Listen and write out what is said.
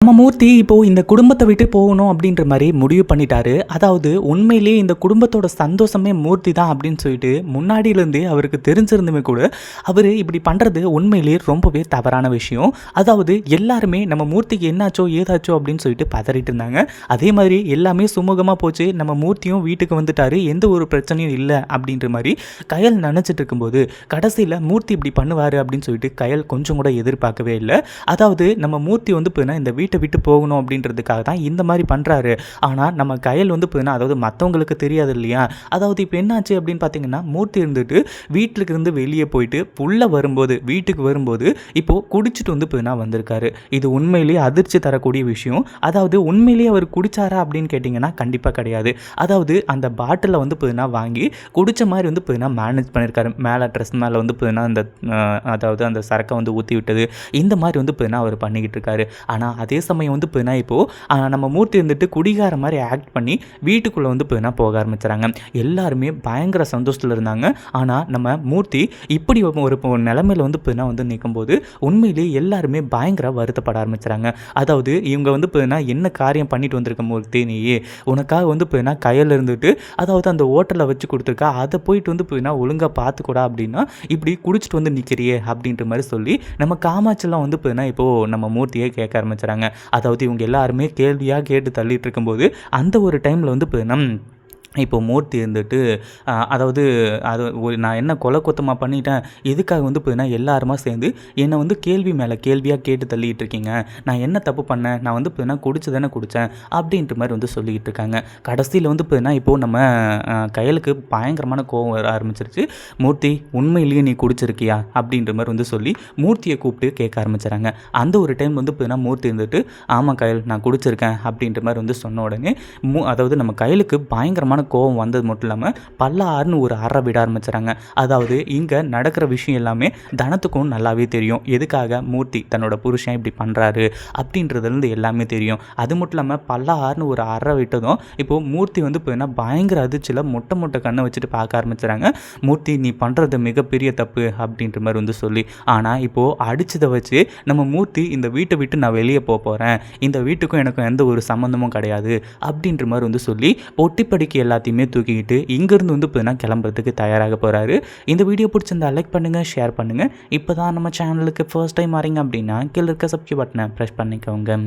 நம்ம மூர்த்தி இப்போது இந்த குடும்பத்தை விட்டு போகணும் அப்படின்ற மாதிரி முடிவு பண்ணிட்டாரு. அதாவது உண்மையிலேயே இந்த குடும்பத்தோட சந்தோஷமே மூர்த்தி தான் அப்படின்னு சொல்லிட்டு முன்னாடியிலேருந்தே அவருக்கு தெரிஞ்சிருந்துமே கூட அவர் இப்படி பண்ணுறது உண்மையிலேயே ரொம்பவே தவறான விஷயம். அதாவது எல்லாருமே நம்ம மூர்த்திக்கு என்னாச்சோ ஏதாச்சோ அப்படின்னு சொல்லிட்டு பதறிட்டு இருந்தாங்க. அதே மாதிரி எல்லாமே சுமூகமாக போச்சு. நம்ம மூர்த்தியும் வீட்டுக்கு வந்துட்டாரு, எந்த ஒரு பிரச்சனையும் இல்லை அப்படின்ற மாதிரி கயல் நினச்சிட்டு இருக்கும்போது கடைசியில் மூர்த்தி இப்படி பண்ணுவார் அப்படின்னு சொல்லிட்டு கயல் கொஞ்சம் கூட எதிர்பார்க்கவே இல்லை. அதாவது நம்ம மூர்த்தி வந்து போயின்னா இந்த வீட்டை விட்டு போகணும் அப்படின்றதுக்காக தான் இந்த மாதிரி பண்ணுறாரு. ஆனால் நம்ம கயல் வந்து போயின்னா அதாவது மற்றவங்களுக்கு தெரியாது இல்லையா. அதாவது இப்போ என்னாச்சு அப்படின்னு பார்த்தீங்கன்னா மூர்த்தி இருந்துட்டு வீட்டுக்கு இருந்து வெளியே போயிட்டு உள்ளே வரும்போது வீட்டுக்கு வரும்போது இப்போது குடிச்சிட்டு வந்து போயின்னா வந்திருக்காரு. இது உண்மையிலேயே அதிர்ச்சி தரக்கூடிய விஷயம். அதாவது உண்மையிலேயே அவர் குடிச்சாரா அப்படின்னு கேட்டிங்கன்னா கண்டிப்பாக கிடையாது. அதாவது அந்த பாட்டிலை வந்து போயின்னா வாங்கி குடித்த மாதிரி வந்து போயின்னா மேனேஜ் பண்ணியிருக்காரு. மேலே ட்ரெஸ் மேலே வந்து போயின்னா அந்த அதாவது அந்த சரக்கை வந்து ஊற்றி விட்டது இந்த மாதிரி வந்து போயின்னா அவர் பண்ணிக்கிட்டு இருக்காரு. ஆனால் அதே சமயம் வந்து போயின்னா இப்போது நம்ம மூர்த்தி இருந்துட்டு குடிகார மாதிரி ஆக்ட் பண்ணி வீட்டுக்குள்ளே வந்து போயின்னா போக ஆரம்பிச்சுறாங்க. எல்லாருமே பயங்கர சந்தோஷத்தில் இருந்தாங்க. ஆனால் நம்ம மூர்த்தி இப்படி ஒரு நிலைமையில் வந்து போயின்னா வந்து நிற்கும்போது உண்மையிலேயே எல்லாருமே பயங்கர வருத்தப்பட ஆரம்பிச்சுறாங்க. அதாவது இவங்க வந்து போயின்னா என்ன காரியம் பண்ணிட்டு வந்திருக்க மூர்த்தி நீயே, உனக்காக வந்து போயின்னா கையில் இருந்துட்டு அதாவது அந்த ஹோட்டலில் வச்சு கொடுத்துருக்கா, அதை போயிட்டு வந்து போயின்னா ஒழுங்காக பார்த்துக்கூடா அப்படின்னா இப்படி குடிச்சிட்டு வந்து நிற்கிறியே அப்படின்ற மாதிரி சொல்லி நம்ம காமாட்சிலாம் வந்து போயின்னா இப்போது நம்ம மூர்த்தியே கேட்க ஆரம்பிச்சுறாங்க. அதாவது இவங்க எல்லாருமே கேள்வியாக கேட்டு தள்ளிட்டு இருக்கும்போது அந்த ஒரு டைமில் வந்து இப்போ மூர்த்தி இருந்துட்டு அதாவது அது நான் என்ன கொலை கொத்தமாக பண்ணிட்டேன், எதுக்காக வந்து போயின்னா எல்லாருமா சேர்ந்து என்னை வந்து கேள்வி மேலே கேள்வியாக கேட்டு தள்ளிகிட்டு இருக்கீங்க, நான் என்ன தப்பு பண்ணேன், நான் வந்து போயின்னா குடிச்சு தானே குடித்தேன் அப்படின்ற மாதிரி வந்து சொல்லிக்கிட்டு இருக்காங்க. கடைசியில் வந்து போயின்னா இப்போது நம்ம கையலுக்கு பயங்கரமான கோவம் வர ஆரம்பிச்சிருச்சு. மூர்த்தி உண்மையிலேயே நீ குடிச்சிருக்கியா அப்படின்ற மாதிரி வந்து சொல்லி மூர்த்தியை கூப்பிட்டு கேட்க ஆரம்பிச்சுறாங்க. அந்த ஒரு டைம் வந்து போயின்னா மூர்த்தி இருந்துட்டு ஆமாம் கையல் நான் குடிச்சிருக்கேன் அப்படின்ற மாதிரி வந்து சொன்ன உடனே அதாவது நம்ம கையலுக்கு பயங்கரமான கோவம் வந்தது மட்டும் இல்லாமல் பல்லாருன்னு ஒரு அற விட ஆரம்பிச்சுறாங்க. அதாவது இங்கே நடக்கிற விஷயம் எல்லாமே தனத்துக்கும் நல்லாவே தெரியும். எதுக்காக மூர்த்தி தன்னோட புருஷன் இப்படி பண்ணுறாரு அப்படின்றதுலேருந்து எல்லாமே தெரியும். அது மட்டும் இல்லாமல் பல்லாருன்னு ஒரு அற விட்டதும் இப்போது மூர்த்தி வந்து போயின்னா பயங்கர அதிர்ச்சியில் மொட்டை மொட்டை கண்ணை வச்சுட்டு பார்க்க ஆரம்பிச்சுறாங்க. மூர்த்தி நீ பண்ணுறது மிகப்பெரிய தப்பு அப்படின்ற மாதிரி வந்து சொல்லி, ஆனால் இப்போது அடித்ததை வச்சு நம்ம மூர்த்தி இந்த வீட்டை விட்டு நான் வெளியே போகிறேன், இந்த வீட்டுக்கும் எனக்கும் எந்த ஒரு சம்மந்தமும் கிடையாது அப்படின்ற மாதிரி வந்து சொல்லி பொட்டிப்படிக்கு எல்லாத்தையுமே தூக்கிக்கிட்டு இங்கேருந்து வந்து இப்போ கிளம்புறதுக்கு தயாராக போகிறாரு. இந்த வீடியோ பிடிச்சிருந்தா லைக் பண்ணுங்கள், ஷேர் பண்ணுங்கள். இப்போ தான் நம்ம சேனலுக்கு ஃபர்ஸ்ட் டைம் வரீங்க அப்படின்னா கீழே இருக்க சப்ஸ்கிரைப் பட்டனை ப்ரெஸ் பண்ணிக்கோங்க.